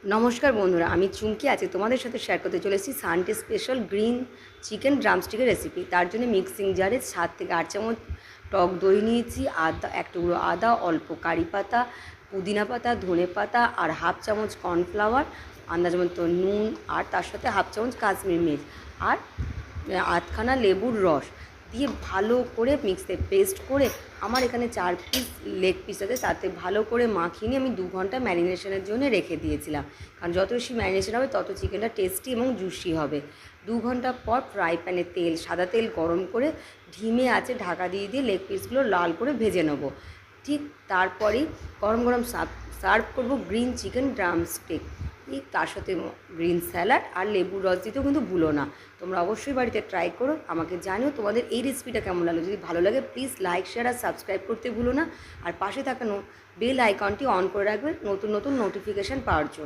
নমস্কার বন্ধুরা, আমি চুমকি আছি তোমাদের সাথে শেয়ার করতে চলেছি সানডে স্পেশাল গ্রিন চিকেন ড্রামস্টিকের রেসিপি। তার জন্য মিক্সিং জারে 7 থেকে 8 চামচ টক দই নিয়েছি, আদা, এক টুকরো আদা, অল্প কারি পাতা, পুদিনা পাতা, ধনে পাতা আর হাফ চামচ কর্নফ্লাওয়ার, আন্দাজ মতো নুন, আর তার সাথে হাফ চামচ কাশ্মীরি মির্চ আর আধখানা লেবুর রস দিয়ে ভালো করে মিক্সে পেস্ট করে আমার এখানে 4 পিস লেগ পিস আছে, তাতে ভালো করে মাখিয়ে নিয়ে আমি 2 ঘন্টা ম্যারিনেশনের জন্য রেখে দিয়েছিলাম। কারণ যত বেশি ম্যারিনেশন হবে তত চিকেনটা টেস্টি এবং জুসি হবে। 2 ঘন্টা পর ফ্রাই প্যানে সাদা তেল গরম করে ধিমে আঁচে ঢাকা দিয়ে দিয়ে লেগ পিসগুলো লাল করে ভেজে নেবো। ঠিক তারপরেই গরম গরম সার্ভ করবো গ্রিন চিকেন ড্রামস্টিক। তার সাথে গ্রিন স্যালাড আর লেবুর রস দিতেও কিন্তু ভুলো না। তোমরা অবশ্যই বাড়িতে ট্রাই করো, আমাকে জানিও তোমাদের এই রেসিপিটা কেমন লাগলো। যদি ভালো লাগে প্লিজ লাইক, শেয়ার আর সাবস্ক্রাইব করতে ভুলো না। আর পাশে থাকা বেল আইকনটি অন করে রাখবে নতুন নতুন নোটিফিকেশান পাওয়ার জন্য।